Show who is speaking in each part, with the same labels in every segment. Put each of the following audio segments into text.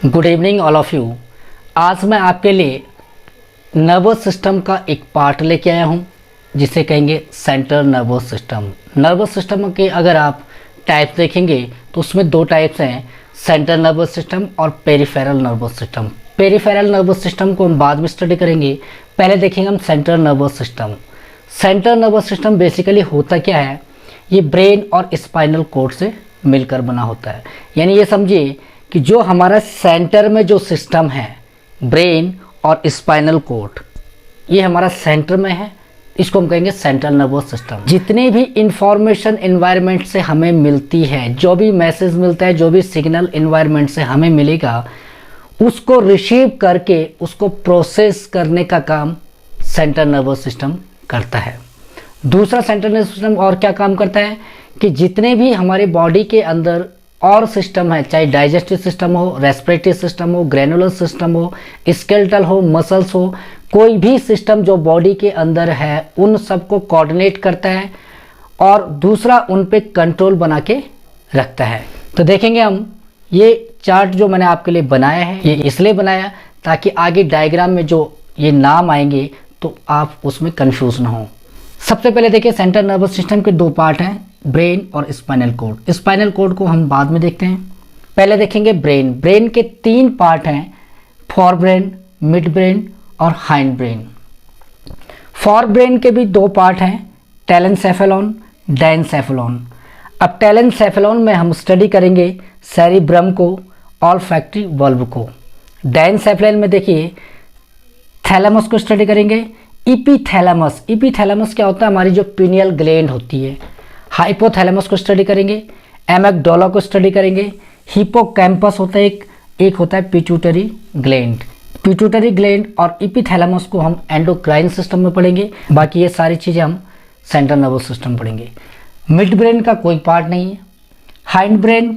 Speaker 1: Good evening all of you. आज मैं आपके लिए नर्वस सिस्टम का एक पार्ट लेके आया हूँ जिसे कहेंगे central nervous system. Nervous system के अगर आप टाइप्स देखेंगे तो उसमें दो टाइप्स हैं, सेंट्रल नर्वस सिस्टम और peripheral nervous system. Peripheral nervous system को हम बाद में स्टडी करेंगे, पहले देखेंगे हम central nervous system. Central nervous system basically होता क्या है, ये ब्रेन और स्पाइनल कोड से मिलकर बना होता है। यानी ये समझिए कि जो हमारा सेंटर में जो सिस्टम है, ब्रेन और स्पाइनल कोड, ये हमारा सेंटर में है, इसको हम कहेंगे सेंट्रल नर्वस सिस्टम। जितने भी इंफॉर्मेशन एनवायरनमेंट से हमें मिलती है, जो भी मैसेज मिलता है, जो भी सिग्नल एनवायरनमेंट से हमें मिलेगा, उसको रिसीव करके उसको प्रोसेस करने का काम सेंट्रल नर्वस सिस्टम करता है। दूसरा सेंट्रल नर्वस सिस्टम और क्या काम करता है कि जितने भी हमारे बॉडी के अंदर और सिस्टम है, चाहे डाइजेस्टिव सिस्टम हो, रेस्पिरेटरी सिस्टम हो, ग्रैनुलर सिस्टम हो, स्केलेटल हो, मसल्स हो, कोई भी सिस्टम जो बॉडी के अंदर है उन सबको कोऑर्डिनेट करता है और दूसरा उन पे कंट्रोल बना के रखता है। तो देखेंगे हम ये चार्ट जो मैंने आपके लिए बनाया है, ये इसलिए बनाया ताकि आगे डायग्राम में जो ये नाम आएंगे तो आप उसमें कंफ्यूज ना हो। सबसे पहले देखिए सेंट्रल नर्वस सिस्टम के दो पार्ट हैं, ब्रेन और स्पाइनल कोड। स्पाइनल कोड को हम बाद में देखते हैं, पहले देखेंगे ब्रेन। ब्रेन के तीन पार्ट हैं, फोर ब्रेन, मिड ब्रेन और हाइंड ब्रेन। फोर ब्रेन के भी दो पार्ट हैं, टेलेनसेफेलॉन, डायनसेफेलॉन। अब टेलेनसेफेलॉन में हम स्टडी करेंगे सेरिब्रम को, ऑल्फैक्टरी बल्ब को। डायनसेफेलॉन में देखिए थैलेमस को स्टडी करेंगे, इपीथैलेमस। इपीथैलेमस क्या होता है, हमारी जो पिनियल ग्लैंड होती है। हाइपोथैलेमस को स्टडी करेंगे, एमेगडोला को स्टडी करेंगे, हिपोकैम्पस होता है एक होता है पिट्यूटरी ग्लैंड। पिट्यूटरी ग्लैंड और इपीथैलेमस को हम एंडोक्राइन सिस्टम में पढ़ेंगे, बाकी ये सारी चीज़ें हम सेंट्रल नर्वस सिस्टम पढ़ेंगे। मिड ब्रेन का कोई पार्ट नहीं है। हाइंड ब्रेन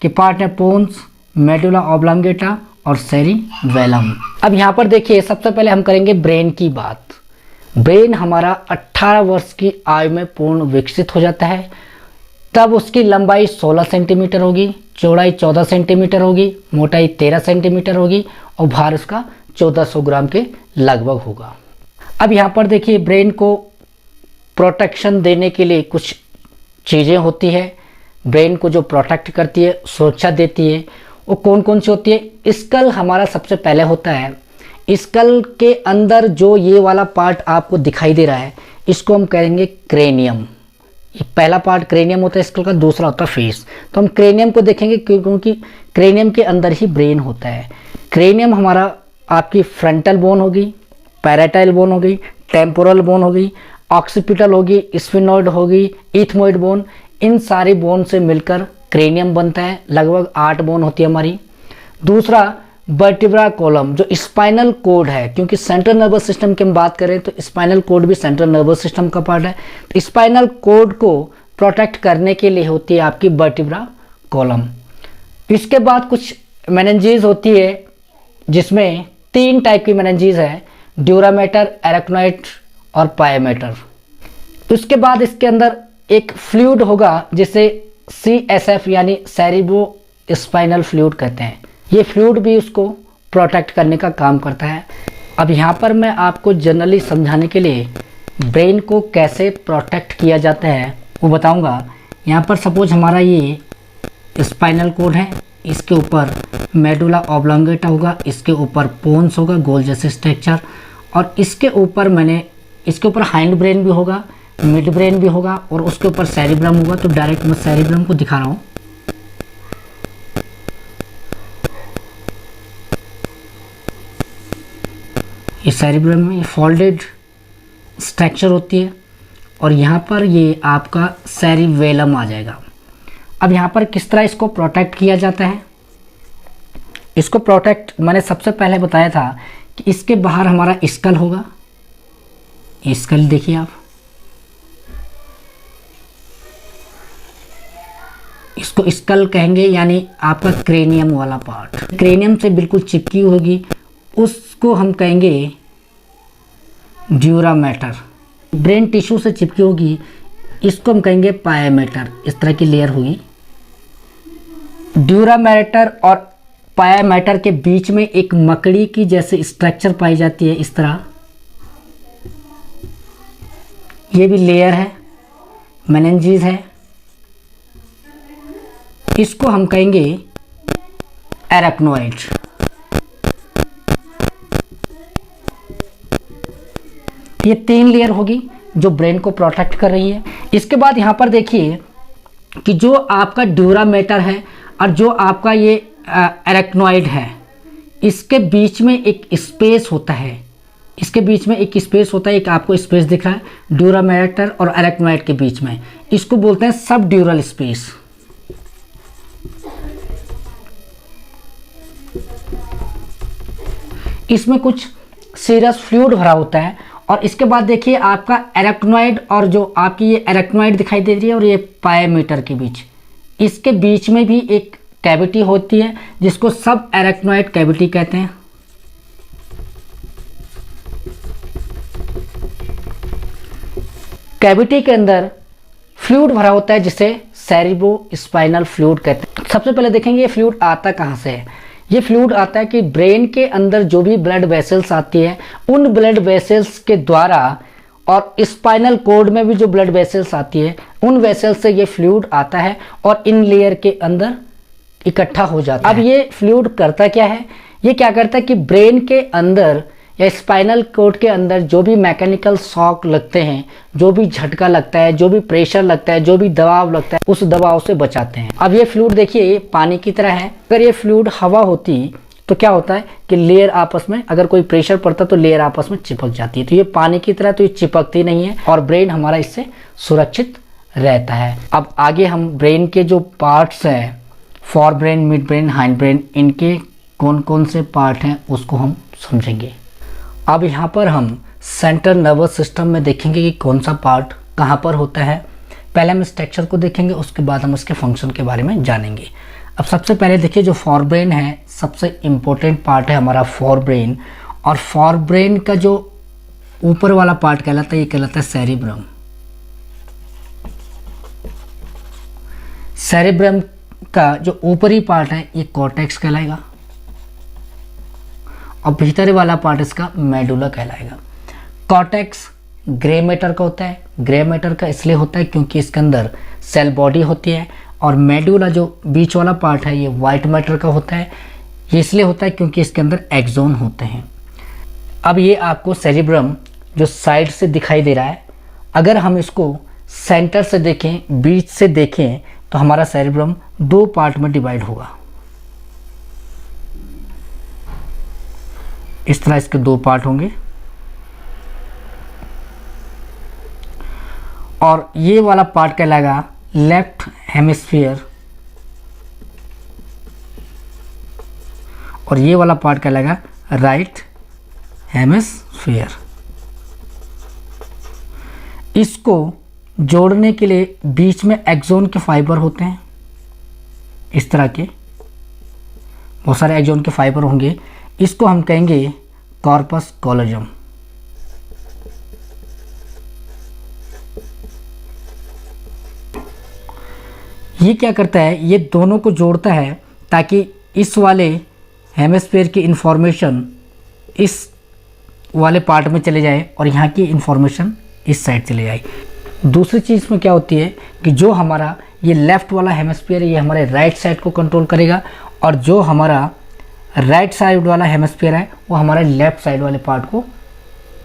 Speaker 1: के पार्ट है पोन्स, मेडुला ऑब्लांगेटा और सेरिबेलम। अब यहाँ पर देखिए सबसे पहले हम करेंगे ब्रेन की बात। ब्रेन हमारा 18 वर्ष की आयु में पूर्ण विकसित हो जाता है, तब उसकी लंबाई 16 सेंटीमीटर होगी, चौड़ाई 14 सेंटीमीटर होगी, मोटाई 13 सेंटीमीटर होगी और भार उसका 1400 ग्राम के लगभग होगा। अब यहाँ पर देखिए ब्रेन को प्रोटेक्शन देने के लिए कुछ चीज़ें होती है, ब्रेन को जो प्रोटेक्ट करती है, सुरक्षा देती है, वो कौन कौन सी होती है। स्कल हमारा सबसे पहले होता है। स्कल के अंदर जो ये वाला पार्ट आपको दिखाई दे रहा है, इसको हम कहेंगे क्रेनियम। ये पहला पार्ट क्रेनियम होता है स्कल का, दूसरा होता है फेस। तो हम क्रेनियम को देखेंगे क्योंकि क्रेनियम के अंदर ही ब्रेन होता है। क्रेनियम हमारा आपकी फ्रंटल बोन होगी, पैराटाइल बोन होगी, टेम्पोरल बोन होगी, ऑक्सीपिटल होगी, स्फिनोइड होगी, इथमोइड बोन, इन सारी बोन से मिलकर क्रेनियम बनता है। लगभग 8 बोन होती है हमारी। दूसरा वर्टिब्रा कॉलम जो स्पाइनल कोड है, क्योंकि सेंट्रल नर्वस सिस्टम की हम बात करें तो स्पाइनल कोड भी सेंट्रल नर्वस सिस्टम का पार्ट है। तो स्पाइनल कोड को प्रोटेक्ट करने के लिए होती है आपकी वर्टिब्रा कॉलम। इसके बाद कुछ मेनिंजेस होती है जिसमें 3 टाइप की मेनिंजेस है, ड्यूरामेटर, एरेक्नोइड और पायोमेटर। उसके बाद इसके अंदर एक फ्लूइड होगा जिसे CSF यानी सेरिब्रो स्पाइनल फ्लूइड कहते हैं। ये फ्लूइड भी उसको प्रोटेक्ट करने का काम करता है। अब यहाँ पर मैं आपको जनरली समझाने के लिए ब्रेन को कैसे प्रोटेक्ट किया जाता है वो बताऊँगा। यहाँ पर सपोज हमारा ये स्पाइनल कोड है, इसके ऊपर मेडुला ऑब्लांगेटा होगा, इसके ऊपर पोन्स होगा गोल जैसे स्ट्रक्चर, और इसके ऊपर हाइंड ब्रेन भी होगा, मिड ब्रेन भी होगा और उसके ऊपर सेरिब्रम होगा। तो डायरेक्ट मैं सेरिब्रम को दिखा रहा हूँ। ये सेरिब्रम में फोल्डेड स्ट्रक्चर होती है और यहाँ पर ये आपका सेरिबेलम आ जाएगा। अब यहाँ पर किस तरह इसको प्रोटेक्ट किया जाता है, इसको प्रोटेक्ट मैंने सबसे पहले बताया था कि इसके बाहर हमारा स्कल होगा। स्कल देखिए आप, इसको स्कल कहेंगे, यानी आपका क्रेनियम वाला पार्ट क्रेनियम से बिल्कुल चिपकी होगी, उसको हम कहेंगे ड्यूरामेटर। ब्रेन टिश्यू से चिपकी होगी, इसको हम कहेंगे पायोमेटर। इस तरह की लेयर हुई। ड्यूरामेटर और पाया मैटर के बीच में एक मकड़ी की जैसे स्ट्रक्चर पाई जाती है इस तरह। ये भी लेयर है, मेनिंजेस है, इसको हम कहेंगे एरेक्नोइड। ये 3 लेयर होगी जो ब्रेन को प्रोटेक्ट कर रही है। इसके बाद यहाँ पर देखिए कि जो आपका ड्यूरा मैटर है और जो आपका ये एरेक्नोइड है, इसके बीच में एक स्पेस होता है, इसके बीच में एक स्पेस होता है, एक आपको स्पेस दिख रहा है ड्यूरा मैटर और एरेक्नोइड के बीच में, इसको बोलते हैं सब ड्यूरल स्पेस। इसमें कुछ सीरस फ्लूइड भरा होता है। और इसके बाद देखिए आपका एरेक्नोइड और जो आपकी ये एरेक्नोइड दिखाई दे रही है और ये पायामीटर के बीच, इसके बीच में भी एक कैविटी होती है जिसको सब एरेक्नोइड कैविटी कहते हैं। कैविटी के अंदर फ्लूइड भरा होता है जिसे सेरिब्रो स्पाइनल फ्लूइड कहते हैं। सबसे पहले देखेंगे ये फ्लूइड आता कहाँ से है। ये फ्लूइड आता है कि ब्रेन के अंदर जो भी ब्लड वेसल्स आती है उन ब्लड वेसल्स के द्वारा, और स्पाइनल कॉर्ड में भी जो ब्लड वेसल्स आती है उन वेसल्स से ये फ्लूइड आता है और इन लेयर के अंदर इकट्ठा हो जाता है। अब ये फ्लूइड करता क्या है, ये क्या करता है कि ब्रेन के अंदर या स्पाइनल कॉर्ड के अंदर जो भी मैकेनिकल शॉक लगते हैं, जो भी झटका लगता है, जो भी प्रेशर लगता है, जो भी दबाव लगता है, उस दबाव से बचाते हैं। अब ये फ्लूइड देखिए ये पानी की तरह है। अगर ये फ्लूइड हवा होती तो क्या होता है कि लेयर आपस में, अगर कोई प्रेशर पड़ता तो लेयर आपस में चिपक जाती है। तो ये पानी की तरह तो ये चिपकती नहीं है और ब्रेन हमारा इससे सुरक्षित रहता है। अब आगे हम ब्रेन के जो पार्ट्स हैं, for brain, mid brain, hind brain, इनके कौन कौन से पार्ट हैं उसको हम समझेंगे। अब यहाँ पर हम सेंट्रल नर्वस सिस्टम में देखेंगे कि कौन सा पार्ट कहाँ पर होता है। पहले हम स्ट्रक्चर को देखेंगे, उसके बाद हम इसके फंक्शन के बारे में जानेंगे। अब सबसे पहले देखिए जो फॉर ब्रेन है, सबसे इम्पोर्टेंट पार्ट है हमारा फॉर ब्रेन। और फॉर ब्रेन का जो ऊपर वाला पार्ट कहलाता है, ये कहलाता है सेरिब्रम। सेरिब्रम का जो ऊपरी पार्ट है ये कॉर्टेक्स कहलाएगा और भीतर वाला पार्ट इसका मेडुला कहलाएगा। कॉर्टेक्स ग्रे मैटर का होता है। ग्रे मैटर का इसलिए होता है क्योंकि इसके अंदर सेल बॉडी होती है। और मेडुला जो बीच वाला पार्ट है ये वाइट मैटर का होता है। ये इसलिए होता है क्योंकि इसके अंदर एक्सोन होते हैं। अब ये आपको सेरिब्रम जो साइड से दिखाई दे रहा है, अगर हम इसको सेंटर से देखें, बीच से देखें, तो हमारा सेरिब्रम 2 पार्ट में डिवाइड होगा। इस तरह इसके 2 पार्ट होंगे और ये वाला पार्ट कहलाएगा लेफ्ट हेमिस्फीयर और ये वाला पार्ट कहलाएगा राइट हेमिस्फीयर। इसको जोड़ने के लिए बीच में एक्सोन के फाइबर होते हैं, इस तरह के बहुत सारे एक्सोन के फाइबर होंगे। इसको हम कहेंगे कॉर्पस कॉलोजम। ये क्या करता है, ये दोनों को जोड़ता है ताकि इस वाले हेमिस्फीयर की इंफॉर्मेशन इस वाले पार्ट में चले जाए और यहाँ की इंफॉर्मेशन इस साइड चले जाए। दूसरी चीज़ में क्या होती है कि जो हमारा ये लेफ़्ट वाला हेमिस्फीयर है ये हमारे राइट साइड को कंट्रोल करेगा और जो हमारा राइट साइड वाला हेमिस्फीयर है वो हमारे लेफ्ट साइड वाले पार्ट को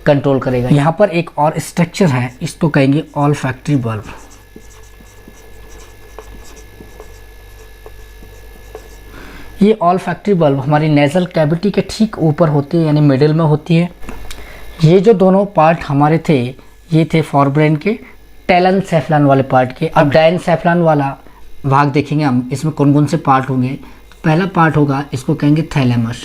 Speaker 1: कंट्रोल करेगा। यहाँ पर एक और स्ट्रक्चर है, इसको कहेंगे ऑल्फैक्टरी बल्ब। ये ऑल्फैक्टरी बल्ब हमारी नेजल कैविटी के ठीक ऊपर होती है, यानी मिडिल में होती है। ये जो दोनों पार्ट हमारे थे ये थे फॉर ब्रेन के टेलन सेफ्लन वाले पार्ट के। अब डायन सेफ्लन वाला भाग देखेंगे हम, इसमें कौन कौन से पार्ट होंगे। पहला पार्ट होगा, इसको कहेंगे थैलेमस।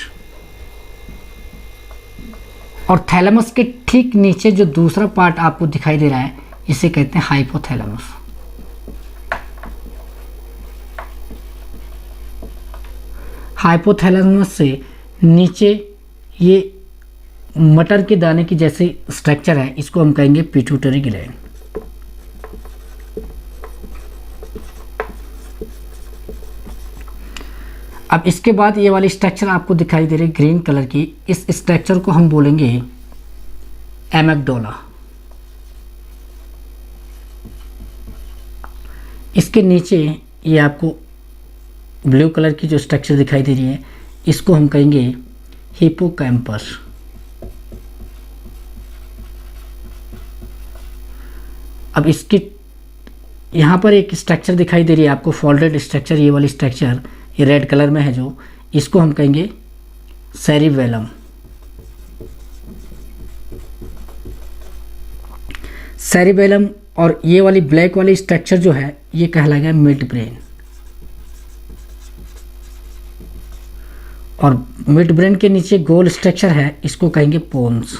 Speaker 1: और थैलेमस के ठीक नीचे जो दूसरा पार्ट आपको दिखाई दे रहा है इसे कहते हैं हाइपोथैलेमस। हाइपोथैलेमस से नीचे ये मटर के दाने की जैसे स्ट्रक्चर है, इसको हम कहेंगे पिट्यूटरी ग्लैंड। अब इसके बाद ये वाली स्ट्रक्चर आपको दिखाई दे रही है ग्रीन कलर की, इस स्ट्रक्चर को हम बोलेंगे एमिगडाला। इसके नीचे ये आपको ब्लू कलर की जो स्ट्रक्चर दिखाई दे रही है इसको हम कहेंगे हिप्पोकैम्पस। अब इसकी यहाँ पर एक स्ट्रक्चर दिखाई दे रही है आपको फोल्डेड स्ट्रक्चर, ये वाली स्ट्रक्चर ये रेड कलर में है जो, इसको हम कहेंगे सेरिबेलम। सेरिबेलम और ये वाली ब्लैक वाली स्ट्रक्चर जो है ये कहलाएगा मिड ब्रेन। और मिड ब्रेन के नीचे गोल स्ट्रक्चर है इसको कहेंगे पोन्स।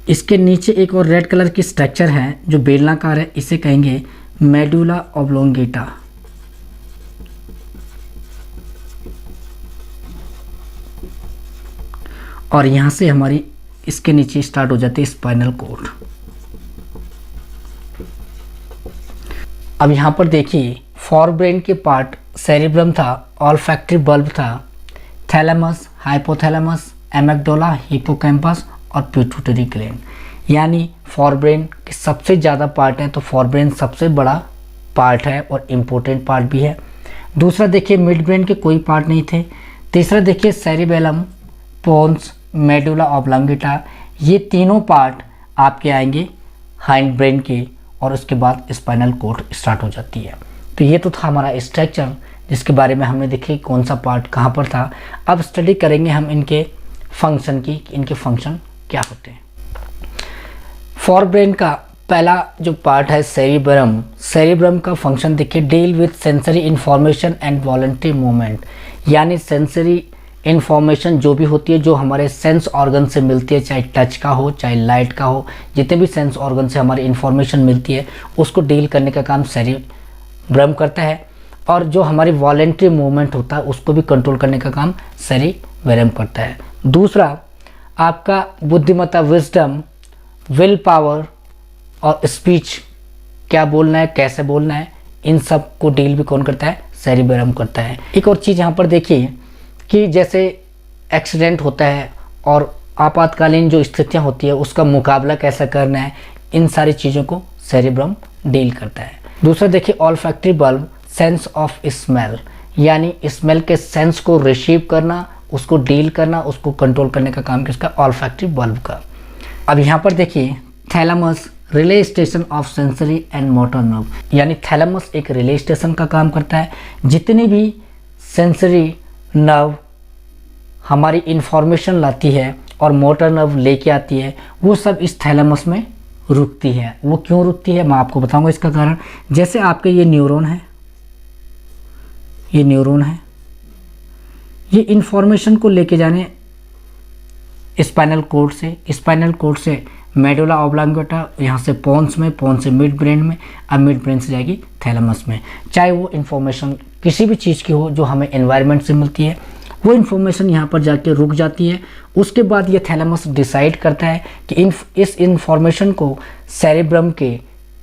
Speaker 1: इसके नीचे एक और रेड कलर की स्ट्रक्चर है जो बेलनाकार है, इसे कहेंगे मेडुला ऑब्लोंगेटा। और यहाँ से हमारी इसके नीचे स्टार्ट हो जाती है स्पाइनल कॉर्ड। अब यहाँ पर देखिए फॉर ब्रेन के पार्ट सेरिब्रम था, ऑल्फैक्टरी बल्ब था, थैलेमस, हाइपोथैलेमस, एमिगडाला, हिप्पोकैम्पस और पिट्यूटरी ग्लैंड। यानी फॉर ब्रेन के सबसे ज़्यादा पार्ट है, तो फॉर ब्रेन सबसे बड़ा पार्ट है और इम्पोर्टेंट पार्ट भी है। दूसरा देखिए मिड ब्रेन के कोई पार्ट नहीं थे। तीसरा देखिए सेरिबेलम, पोन्स, मेडुला ऑब्लोंगेटा, ये तीनों पार्ट आपके आएंगे हाइंड ब्रेन के, और उसके बाद स्पाइनल कॉर्ड स्टार्ट हो जाती है। तो ये तो था हमारा स्ट्रक्चर जिसके बारे में हमने देखी कौन सा पार्ट कहाँ पर था। अब स्टडी करेंगे हम इनके फंक्शन की, इनके फंक्शन क्या होते हैं। फॉर ब्रेन का पहला जो पार्ट है सेरिब्रम, सेरिब्रम का फंक्शन देखिए deal with sensory information and voluntary movement. यानी सेंसरी इंफॉर्मेशन जो भी होती है जो हमारे सेंस ऑर्गन से मिलती है, चाहे टच का हो चाहे लाइट का हो, जितने भी सेंस ऑर्गन से हमारी इंफॉर्मेशन मिलती है उसको डील करने का काम सेरिब्रम करता है। और जो हमारी वॉलंटरी मूवमेंट होता है उसको भी कंट्रोल करने का काम सेरिब्रम करता है। दूसरा आपका बुद्धिमत्ता, विजडम, विल पावर और स्पीच, क्या बोलना है कैसे बोलना है, इन सब को डील भी कौन करता है, सेरिब्रम करता है। एक और चीज़ यहाँ पर देखिए कि जैसे एक्सीडेंट होता है और आपातकालीन जो स्थितियाँ होती है उसका मुकाबला कैसा करना है, इन सारी चीज़ों को सेरिब्रम डील करता है। दूसरा देखिए olfactory bulb, sense of smell, यानी स्मेल के सेंस को रिसीव करना, उसको डील करना, उसको कंट्रोल करने का काम किसका, ऑल्फैक्टरी बल्ब का। अब यहाँ पर देखिए thalamus, relay station of sensory and motor nerve, यानी थैलेमस एक रिले स्टेशन का काम करता है। जितनी भी सेंसरी नर्व हमारी इंफॉर्मेशन लाती है और मोटर नर्व लेके आती है वो सब इस थैलेमस में रुकती है। वो क्यों रुकती है मैं आपको बताऊंगा इसका कारण। जैसे आपके ये न्यूरॉन है, ये न्यूरॉन है, ये इंफॉर्मेशन को लेके जाने स्पाइनल कोड से मेडुला ऑब्लोंगेटा, यहाँ से पोन्स में, पोन्स से मिड ब्रेन में, अब मिड ब्रेन से जाएगी थैलेमस में। चाहे वो इन्फॉर्मेशन किसी भी चीज़ की हो जो हमें एनवायरनमेंट से मिलती है, वो इन्फॉर्मेशन यहाँ पर जाके रुक जाती है। उसके बाद ये थैलेमस डिसाइड करता है कि इस इन्फॉर्मेशन को सेरिब्रम के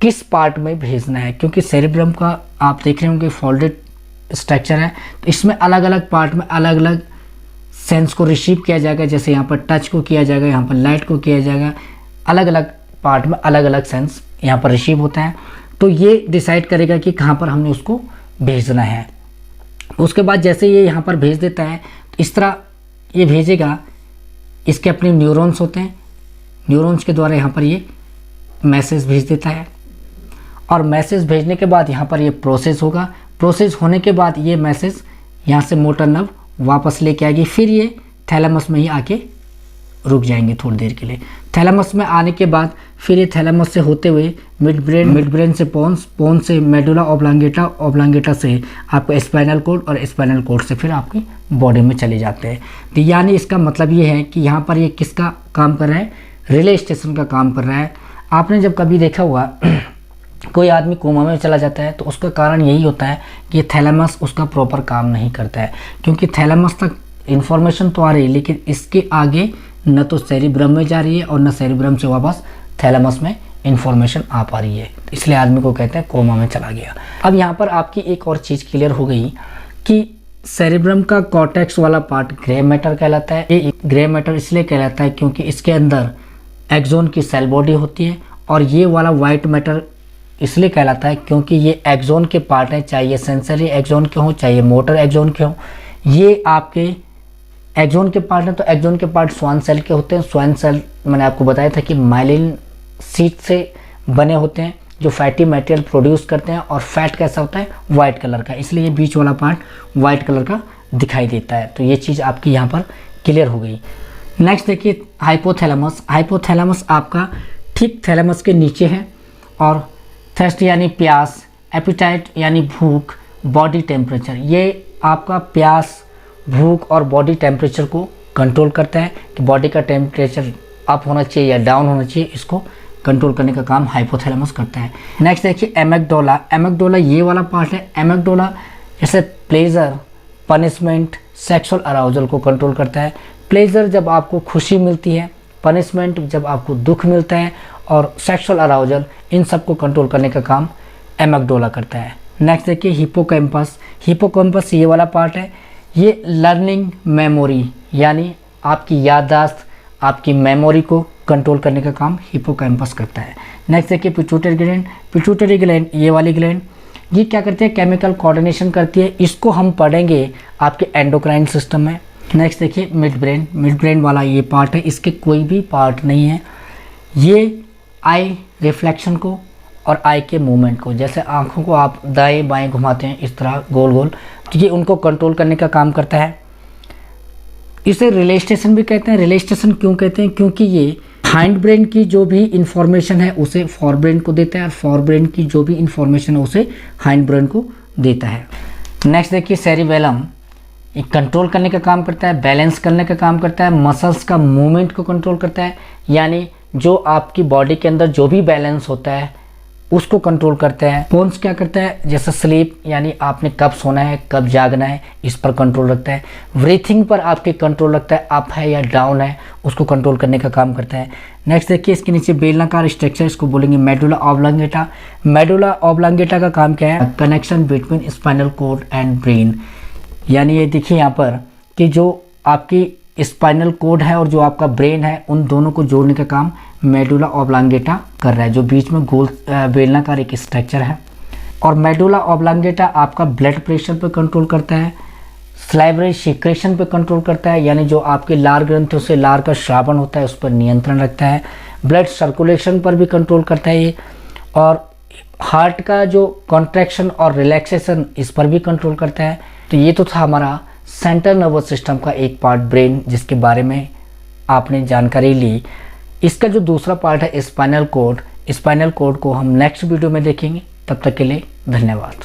Speaker 1: किस पार्ट में भेजना है। क्योंकि सेरिब्रम का आप देख रहे होंगे फोल्डेड स्ट्रक्चर है, तो इसमें अलग अलग पार्ट में अलग अलग सेंस को रिसीव किया जाएगा। जैसे यहाँ पर टच को किया जाएगा, यहाँ पर लाइट को किया जाएगा, अलग अलग पार्ट में अलग अलग सेंस यहाँ पर रिसीव होता है। तो ये डिसाइड करेगा कि कहाँ पर हमने उसको भेजना है। उसके बाद जैसे ये यहाँ पर भेज देता है तो इस तरह ये भेजेगा, इसके अपने न्यूरॉन्स होते हैं, न्यूरॉन्स के द्वारा यहाँ पर ये मैसेज भेज देता है। और मैसेज भेजने के बाद यहाँ पर ये प्रोसेस होगा, प्रोसेस होने के बाद ये मैसेज यहाँ से मोटर नर्व वापस लेके आएगी, फिर ये थैलेमस में ही आके रुक जाएंगे थोड़ी देर के लिए। थैलेमस में आने के बाद फिर ये थैलेमस से होते हुए मिड ब्रेन से पोन्स, पोन्स से मेडुला ऑब्लोंगेटा, ऑब्लोंगेटा से आपको स्पाइनल कॉर्ड और स्पाइनल कॉर्ड से फिर आपकी बॉडी में चले जाते हैं। तो यानी इसका मतलब ये है कि यहाँ पर ये किसका काम कर रहा है, रिले स्टेशन का काम कर रहा है। आपने जब कभी देखा होगा कोई आदमी कोमा में चला जाता है तो उसका कारण यही होता है कि थैलेमस उसका प्रॉपर काम नहीं करता है। क्योंकि थैलेमस तक इन्फॉर्मेशन तो आ रही है लेकिन इसके आगे न तो सेरिब्रम में जा रही है और न सेरिब्रम से वापस थैलेमस में इंफॉर्मेशन आ पा रही है, इसलिए आदमी को कहते हैं कोमा में चला गया। अब यहाँ पर आपकी एक और चीज़ क्लियर हो गई कि सेरेब्रम का कॉर्टेक्स वाला पार्ट ग्रे मैटर कहलाता है। ये ग्रे मैटर इसलिए कहलाता है क्योंकि इसके अंदर एक्सोन की सेल बॉडी होती है, और ये वाला वाइट मैटर इसलिए कहलाता है क्योंकि ये एक्सोन के पार्ट हैं, चाहे ये सेंसरी एक्सोन के हों चाहे ये मोटर एक्सोन के हों। ये आपके एक्सोन के पार्ट हैं, तो एक्सोन के पार्ट स्वान सेल के होते हैं। स्वान सेल मैंने आपको बताया था कि माइलिन शीट से बने होते हैं जो फैटी मटेरियल प्रोड्यूस करते हैं, और फैट कैसा होता है, वाइट कलर का, इसलिए ये बीच वाला पार्ट वाइट कलर का दिखाई देता है। तो ये चीज़ आपकी यहाँ पर क्लियर हो गई। नेक्स्ट देखिए हाइपोथैलेमस। हाइपोथैलेमस आपका ठीक थैलेमस के नीचे है, और थर्स्ट यानी प्यास, एपिटाइट यानी भूख, बॉडी टेम्परेचर, ये आपका प्यास, भूख और बॉडी टेम्परेचर को कंट्रोल करता है कि बॉडी का टेम्परेचर अप होना चाहिए या डाउन होना चाहिए, इसको कंट्रोल करने का काम हाइपोथैलेमस करता है। नेक्स्ट देखिए एमिगडाला। एमिगडाला ये वाला पार्ट है। एमिगडाला जैसे प्लेजर, पनिशमेंट, सेक्सुअल अराउजल को कंट्रोल करता है। प्लेजर जब आपको खुशी मिलती है, पनिशमेंट जब आपको दुख मिलता है, और सेक्सुअल अराउजल, इन सब को कंट्रोल करने का काम एमिगडाला करता है। नेक्स्ट देखिए हिप्पोकैम्पस। हिप्पोकैम्पस ये वाला पार्ट है। ये लर्निंग मेमोरी यानी आपकी याददाश्त, आपकी मेमोरी को कंट्रोल करने का काम हिप्पोकैम्पस करता है। नेक्स्ट देखिए पिट्यूटरी ग्लैंड। पिट्यूटरी ग्लैंड ये वाली ग्लैंड, ये क्या करती है, केमिकल कोऑर्डिनेशन करती है। इसको हम पढ़ेंगे आपके एंडोक्राइन सिस्टम में। नेक्स्ट देखिए मिड ब्रेन। मिड ब्रेन वाला ये पार्ट है, इसके कोई भी पार्ट नहीं है। ये आई रिफ्लेक्शन को और आई के मूवमेंट को, जैसे आँखों को आप दाएं बाएं घुमाते हैं इस तरह गोल गोल, तो ये उनको कंट्रोल करने का काम करता है। इसे रिले स्टेशन भी कहते हैं। रिले स्टेशन क्यों कहते हैं, क्योंकि ये हाइंड ब्रेन की जो भी इंफॉर्मेशन है उसे फॉर ब्रेन को देता है, और फॉर ब्रेन की जो भी इंफॉर्मेशन है उसे हाइंड ब्रेन को देता है। नेक्स्ट देखिए सेरिबेलम। ये कंट्रोल करने का काम करता है, बैलेंस करने का काम करता है, मसल्स का मूवमेंट को कंट्रोल करता है, यानी जो आपकी बॉडी के अंदर जो भी बैलेंस होता है उसको कंट्रोल करते हैं। बोन्स क्या करता है, जैसे स्लीप यानी आपने कब सोना है कब जागना है, इस पर कंट्रोल रखता है। ब्रीथिंग पर आपके कंट्रोल रखता है, अप है या डाउन है उसको कंट्रोल करने का काम करता है। नेक्स्ट देखिए इसके नीचे बेलनाकार स्ट्रक्चर, इसको बोलेंगे मेडुला ऑब्लांगेटा। मेडुला ऑब्लांगेटा का काम क्या है, connection between spinal cord and brain, यानी ये देखिए यहाँ पर कि जो आपकी स्पाइनल कॉर्ड है और जो आपका ब्रेन है उन दोनों को जोड़ने का काम मेडुला ऑब्लांगेटा कर रहा है, जो बीच में गोल बेलनाकार एक स्ट्रक्चर है। और मेडुला ऑब्लांगेटा आपका ब्लड प्रेशर पर कंट्रोल करता है, स्लाइवरी सिक्रेशन पर कंट्रोल करता है, यानी जो आपके लार ग्रंथियों से लार का श्रावण होता है उस पर नियंत्रण रखता है। ब्लड सर्कुलेशन पर भी कंट्रोल करता है ये, और हार्ट का जो कॉन्ट्रैक्शन और रिलैक्सेशन इस पर भी कंट्रोल करता है। तो ये तो था हमारा सेंट्रल नर्वस सिस्टम का एक पार्ट ब्रेन, जिसके बारे में आपने जानकारी ली। इसका जो दूसरा पार्ट है स्पाइनल कॉर्ड, स्पाइनल कॉर्ड को हम नेक्स्ट वीडियो में देखेंगे। तब तक के लिए धन्यवाद।